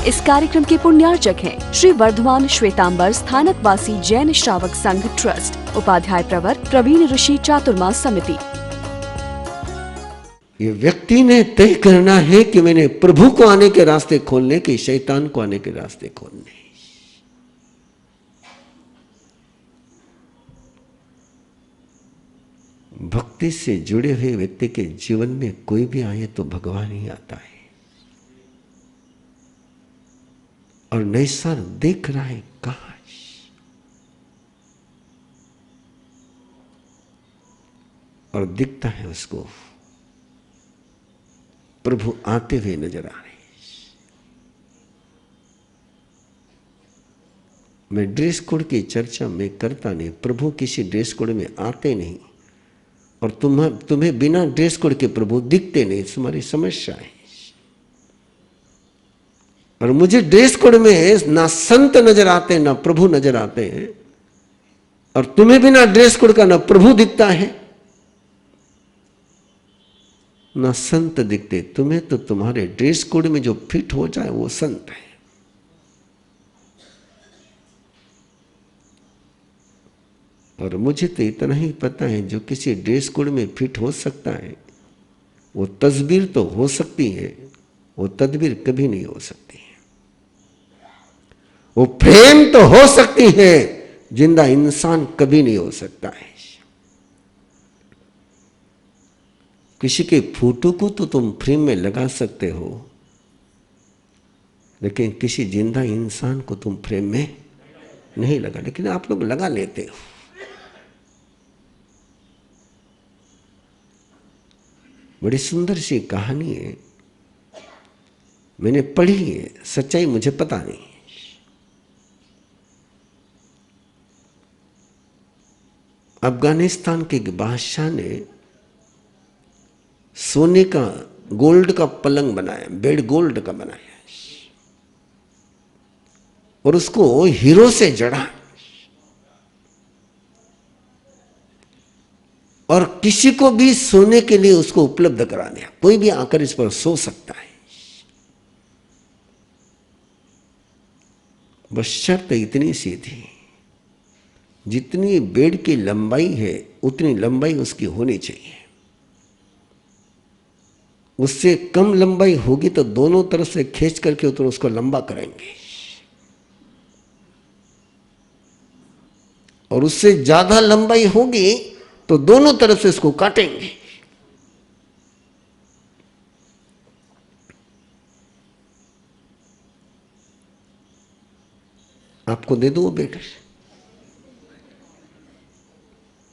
इस कार्यक्रम के पुण्यार्चक हैं श्री वर्धमान श्वेतांबर स्थानकवासी जैन श्रावक संघ ट्रस्ट, उपाध्याय प्रवर प्रवीण ऋषि चातुर्मास समिति। ये व्यक्ति ने तय करना है कि मैंने प्रभु को आने के रास्ते खोलने कि शैतान को आने के रास्ते खोलने। भक्ति से जुड़े हुए व्यक्ति के जीवन में कोई भी आए तो भगवान ही आता है। और नैसर देख रहा है काश और दिखता है उसको प्रभु आते हुए नजर आ रहे। मैं ड्रेस कोड की चर्चा में करता नहीं, प्रभु किसी ड्रेस कोड में आते नहीं और तुम्हें बिना ड्रेस कोड के प्रभु दिखते नहीं, तुम्हारी समस्या है। और मुझे ड्रेस कोड में ना संत नजर आते ना प्रभु नजर आते हैं, और तुम्हें बिना ड्रेस कोड का ना प्रभु दिखता है ना संत दिखते। तुम्हें तो तुम्हारे ड्रेस कोड में जो फिट हो जाए वो संत है। और मुझे तो इतना ही पता है जो किसी ड्रेस कोड में फिट हो सकता है वो तस्वीर तो हो सकती है, वो तदबीर कभी नहीं हो सकती है। वो फ्रेम तो हो सकती है, जिंदा इंसान कभी नहीं हो सकता है। किसी के फोटो को तो तुम फ्रेम में लगा सकते हो, लेकिन किसी जिंदा इंसान को तुम फ्रेम में नहीं लगा, लेकिन आप लोग लगा लेते हो। बड़ी सुंदर सी कहानी है, मैंने पढ़ी है, सच्चाई मुझे पता नहीं। अफगानिस्तान के बादशाह ने सोने का गोल्ड का पलंग बनाया, बेड गोल्ड का बनाया और उसको हीरो से जड़ा और किसी को भी सोने के लिए उसको उपलब्ध करा दिया। कोई भी आकर इस पर सो सकता है, बस शर्त इतनी सी थी, जितनी बेड की लंबाई है उतनी लंबाई उसकी होनी चाहिए। उससे कम लंबाई होगी तो दोनों तरफ से खींच करके उतना उसको लंबा करेंगे, और उससे ज्यादा लंबाई होगी तो दोनों तरफ से इसको काटेंगे। आपको दे दो वो बेड?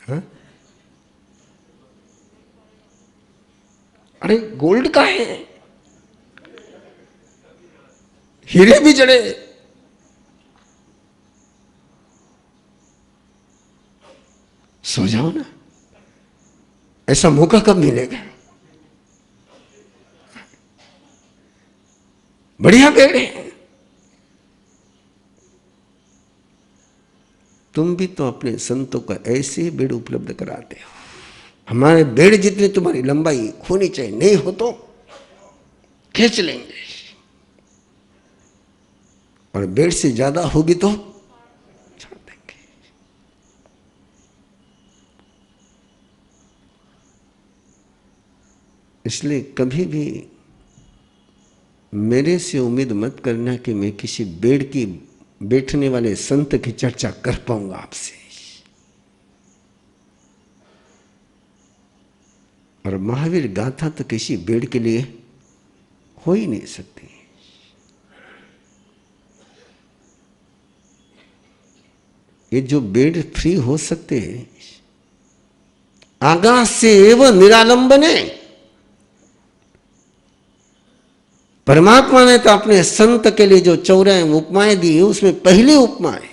हाँ? अरे गोल्ड का है, हीरे भी जड़े। सो जाओ ना, ऐसा मौका कब मिलेगा? बढ़िया बेड है। तुम भी तो अपने संतों का ऐसे ही बेड उपलब्ध कराते हो। हमारे बेड जितनी तुम्हारी लंबाई होनी चाहिए, नहीं हो तो खींच लेंगे, और बेड से ज्यादा होगी तो छोड़ देंगे। इसलिए कभी भी मेरे से उम्मीद मत करना कि मैं किसी बेड की बैठने वाले संत की चर्चा कर पाऊंगा आपसे। और महावीर गाथा तो किसी बेड के लिए हो ही नहीं सकती। ये जो बेड फ्री हो सकते हैं, आगाह से एवं निरालंबने, परमात्मा ने तो अपने संत के लिए जो 54 उपमाएं दी, उसमें पहली उपमा है,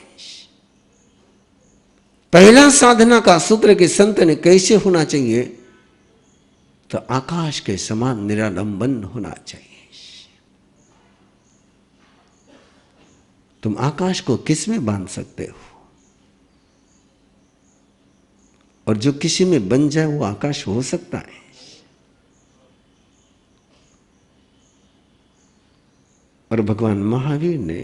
पहला साधना का सूत्र कि संत ने कैसे होना चाहिए, तो आकाश के समान निरालंबन होना चाहिए। तुम आकाश को किस में बांध सकते हो? और जो किसी में बन जाए वो आकाश हो सकता है। और भगवान महावीर ने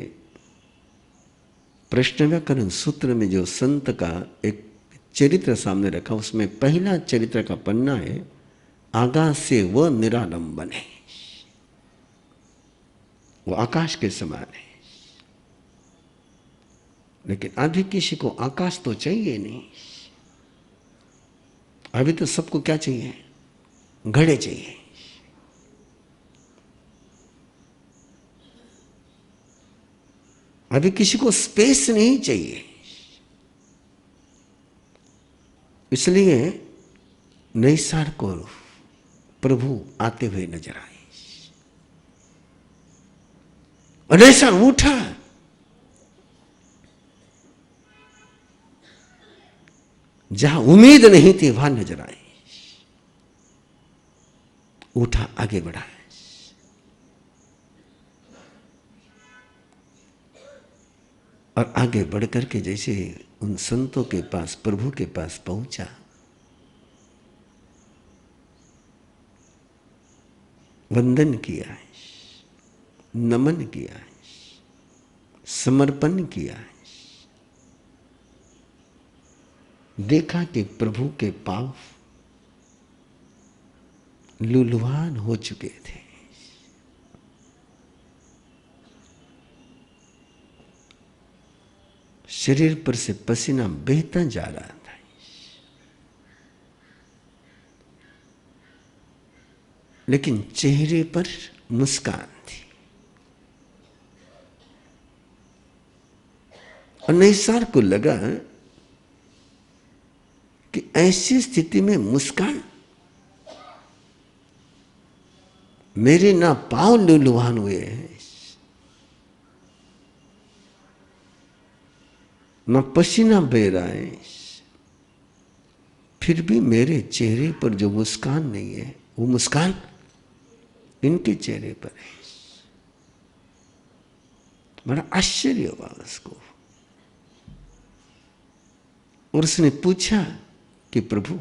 प्रश्न व्याकरण सूत्र में जो संत का एक चरित्र सामने रखा, उसमें पहला चरित्र का पन्ना है, आकाश से वह निरालंबन है, वो आकाश के समान है। लेकिन अभी किसी को आकाश तो चाहिए नहीं। अभी तो सबको क्या चाहिए? घड़े चाहिए। अभी किसी को स्पेस नहीं चाहिए। इसलिए नैसार को प्रभु आते हुए नजर आए और नैसार उठा। जहां उम्मीद नहीं थी वहां नजर आए, उठा, आगे बढ़ा। और आगे बढ़कर के जैसे उन संतों के पास, प्रभु के पास पहुंचा, वंदन किया, नमन किया, समर्पण किया, देखा कि प्रभु के पांव लुलुहान हो चुके थे। शरीर पर से पसीना बहता जा रहा था। लेकिन चेहरे पर मुस्कान थी। और नैसार को लगा कि ऐसी स्थिति में मुस्कान, मेरे ना पांव लुलुहान हुए हैं, ना पसीना बह रहा है, फिर भी मेरे चेहरे पर जो मुस्कान नहीं है, वो मुस्कान इनके चेहरे पर है। बड़ा आश्चर्य हुआ उसको। और उसने पूछा कि प्रभु,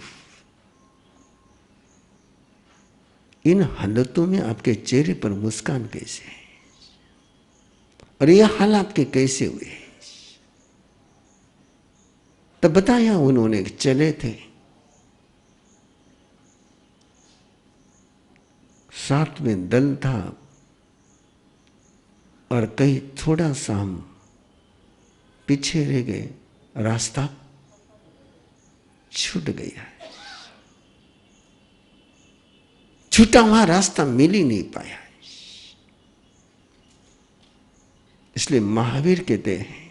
इन हालतों में आपके चेहरे पर मुस्कान कैसे है, और यह हाल आपके कैसे हुए? तब बताया उन्होंने, चले थे, साथ में दल था, और कहीं थोड़ा सा हम पीछे रह गए, रास्ता छूट गया। छूटा हुआ रास्ता मिल ही नहीं पाया। इसलिए महावीर कहते हैं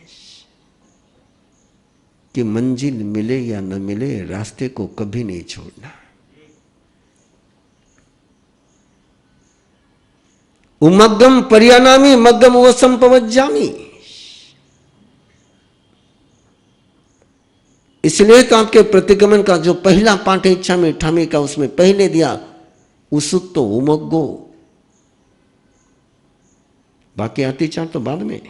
कि मंजिल मिले या न मिले, रास्ते को कभी नहीं छोड़ना। उमग्गम पर्यानामी मग्गम वो संपवज्जामी। इसलिए तो आपके प्रतिगमन का जो पहला पाठ इच्छा में ठामी का, उसमें पहले दिया उसुत्तो उमग्गो, बाकी आती चार तो बाद में,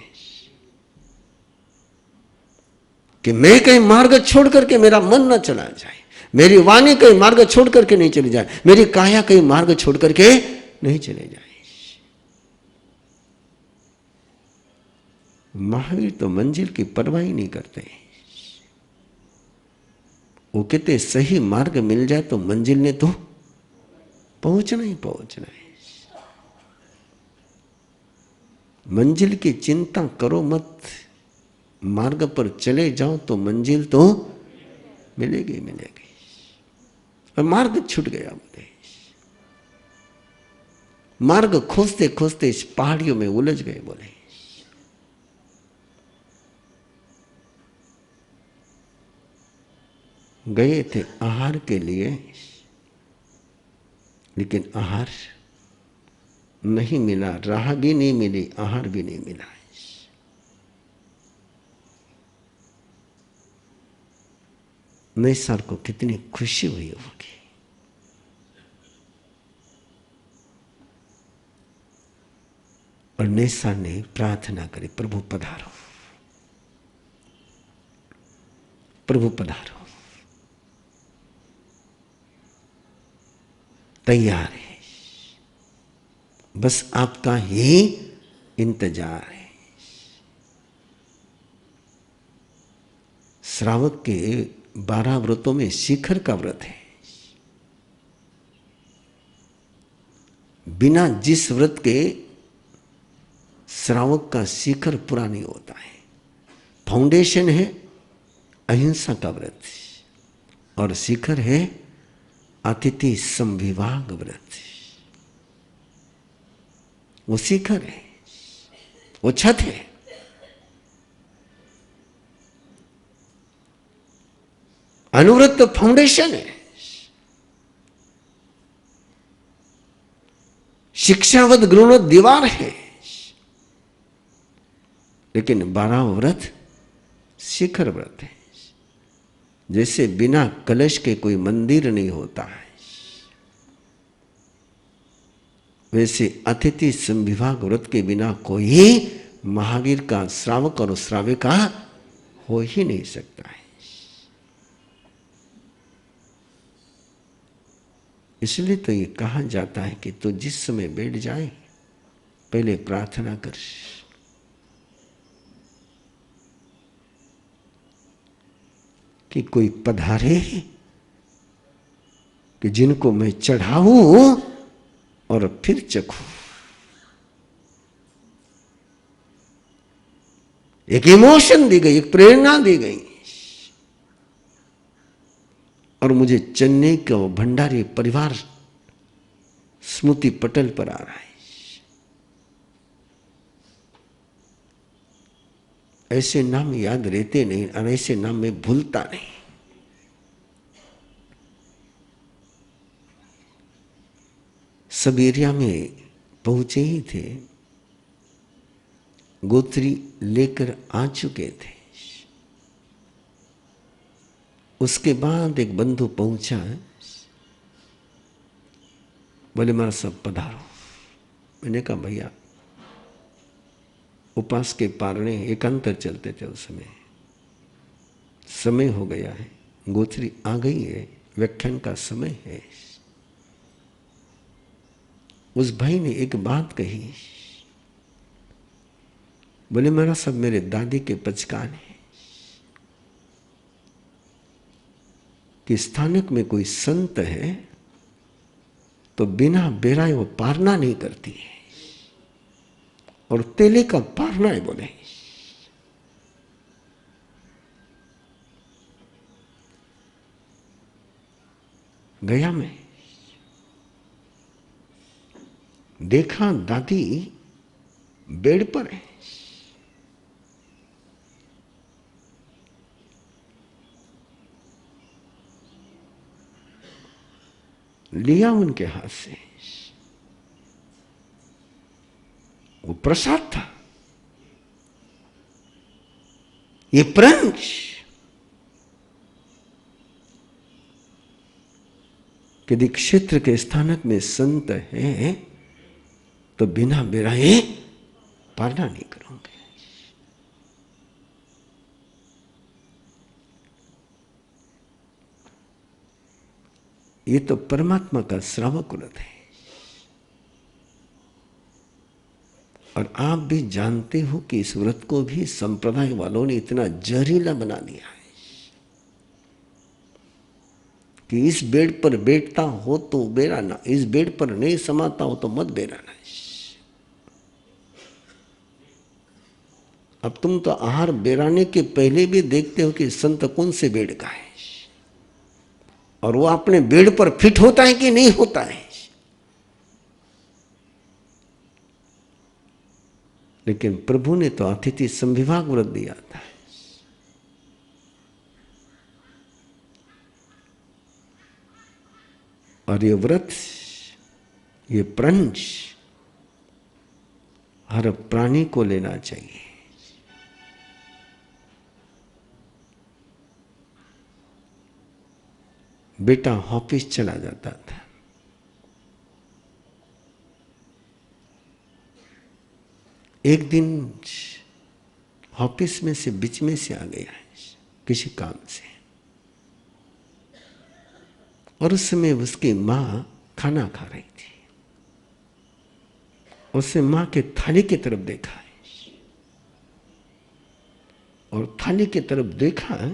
कि मैं कहीं मार्ग छोड़ करके मेरा मन न चला जाए, मेरी वाणी कहीं मार्ग छोड़ करके नहीं चली जाए, मेरी काया कहीं मार्ग छोड़ करके नहीं चले जाए। महावीर तो मंजिल की परवाह ही नहीं करते। वो कहते सही मार्ग मिल जाए तो मंजिल ने तो पहुंचना ही पहुंचना है। मंजिल की चिंता करो मत, मार्ग पर चले जाओ तो मंजिल तो मिलेगी मिलेगी। और मार्ग छूट गया मुझे, मार्ग खोजते खोजते इस पहाड़ियों में उलझ गए। बोले गए थे आहार के लिए, लेकिन आहार नहीं मिला, राह भी नहीं मिली, आहार भी नहीं मिला। नैसार को कितनी खुशी हुई होगी। और नैसार ने प्रार्थना करी, प्रभु पधारो, प्रभु पधारो। तैयार है, बस आपका ही इंतजार है। श्रावक के 12 व्रतों में शिखर का व्रत है। बिना जिस व्रत के श्रावक का शिखर पूरा नहीं होता है। फाउंडेशन है अहिंसा का व्रत और शिखर है अतिथि संविभाग व्रत। वो शिखर है, वो छत है। अनुव्रत तो फाउंडेशन है। शिक्षावत गृहणोत दीवार है। लेकिन 12 व्रत शिखर व्रत है। जैसे बिना कलश के कोई मंदिर नहीं होता है, वैसे अतिथि संविभाग व्रत के बिना कोई महावीर का श्रावक और श्राविका हो ही नहीं सकता है। इसलिए तो ये कहा जाता है कि तू जिस समय बैठ जाए पहले प्रार्थना कर कि कोई पधारे कि जिनको मैं चढ़ाऊं और फिर चखूं। एक इमोशन दी गई, एक प्रेरणा दी गई और मुझे चेन्नई का वो भंडारी परिवार स्मृति पटल पर आ रहा है। ऐसे नाम याद रहते नहीं और ऐसे नाम में भूलता नहीं। सब एरिया में पहुंचे ही थे, गोत्री लेकर आ चुके थे। उसके बाद एक बंधु पहुंचा, बोले मारा सब पधारो। मैंने कहा भैया उपास के पारणे एकांतर चलते थे उस समय हो गया है, गोत्री आ गई है, व्याख्यान का समय है। उस भाई ने एक बात कही, बोले मेरा सब मेरे दादी के पचकान है कि स्थानक में कोई संत है तो बिना बेराए वो पारना नहीं करती है और तेले का पारना है। बोले गया मैं, देखा दादी बेड पर है। लिया उनके हाथ से, वो प्रसाद था, ये प्रंच। यदि क्षेत्र के स्थानक में संत है तो बिना बेराए पारना नहीं करूंगे। ये तो परमात्मा का श्रावक व्रत है। और आप भी जानते हो कि इस व्रत को भी संप्रदाय वालों ने इतना जहरीला बना दिया है कि इस बेड पर बैठता हो तो बेराना, इस बेड पर नहीं समाता हो तो मत बेराना। अब तुम तो आहार बेराने के पहले भी देखते हो कि संत कौन से बेड का है और वो अपने बेड पर फिट होता है कि नहीं होता है। लेकिन प्रभु ने तो अतिथि संविभाग व्रत दिया था। और ये व्रत, ये प्रंच हर प्राणी को लेना चाहिए। बेटा ऑफिस चला जाता था, एक दिन ऑफिस में से बीच में से आ गया किसी काम से और उस समय उसकी मां खाना खा रही थी उसने मां के थाली की तरफ देखा है और थाली की तरफ देखा है,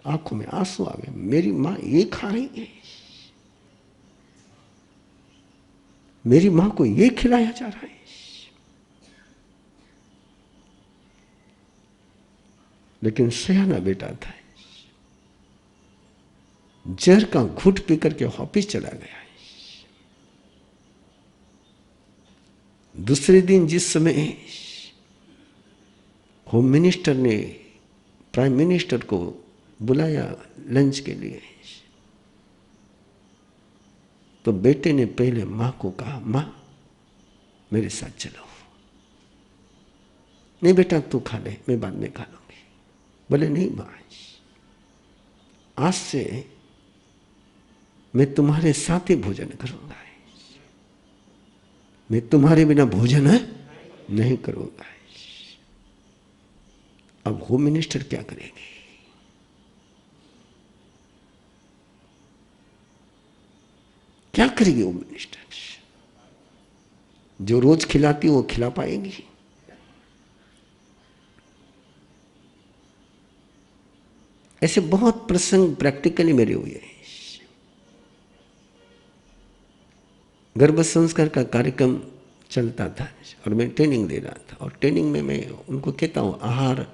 आंखों में आंसू आ गए। मेरी मां ये खा रही है, मेरी मां को ये खिलाया जा रहा है। लेकिन सयाना बेटा था, जहर का घूंट पी करके वापिस चला गया। दूसरे दिन जिस समय होम मिनिस्टर ने प्राइम मिनिस्टर को बुलाया लंच के लिए, तो बेटे ने पहले मां को कहा, मां मेरे साथ चलो। नहीं बेटा तू खा ले, मैं बाद में खा लूंगी। बोले नहीं मां, आज से मैं तुम्हारे साथ ही भोजन करूंगा, मैं तुम्हारे बिना भोजन नहीं करूंगा। अब होम मिनिस्टर क्या करेगी? क्या करेगी होम मिनिस्टर? जो रोज खिलाती वो खिला पाएगी? ऐसे बहुत प्रसंग प्रैक्टिकली मेरे हुए हैं। गर्भ संस्कार का कार्यक्रम चलता था और मैं ट्रेनिंग दे रहा था, और ट्रेनिंग में मैं उनको कहता हूँ आहार,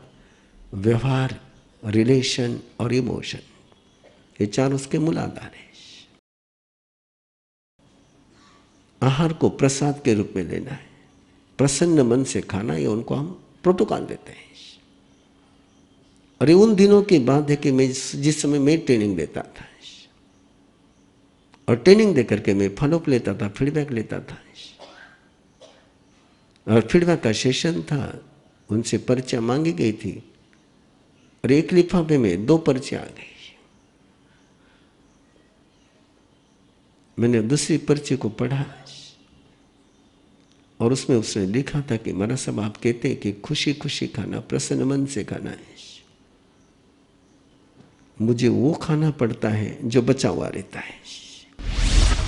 व्यवहार, रिलेशन और इमोशन, ये चार उसके मूल आधार है। आहार को प्रसाद के रूप में लेना है, प्रसन्न मन से खाना, ये उनको हम प्रोटोकॉल देते हैं। और ये उन दिनों की बात है कि मैं जिस समय मैं ट्रेनिंग देता था, और ट्रेनिंग देकर के मैं फॉलोअप लेता था, फीडबैक लेता था, और फीडबैक का सेशन था, उनसे पर्चियां मांगी गई थी, और एक लिफाफे में 2 पर्चियां आ गई। मैंने दूसरी पर्ची को पढ़ा और उसमें उसने लिखा था कि महाराज साहब आप कहते हैं कि खुशी खुशी खाना, प्रसन्न मन से खाना है, मुझे वो खाना पड़ता है जो बचा हुआ रहता है।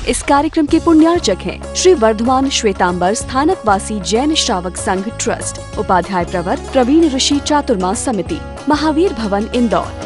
इस कार्यक्रम के पुण्यार्चक हैं श्री वर्धमान श्वेतांबर स्थानकवासी जैन श्रावक संघ ट्रस्ट, उपाध्याय प्रवर प्रवीण ऋषि चातुर्मास समिति, महावीर भवन इंदौर।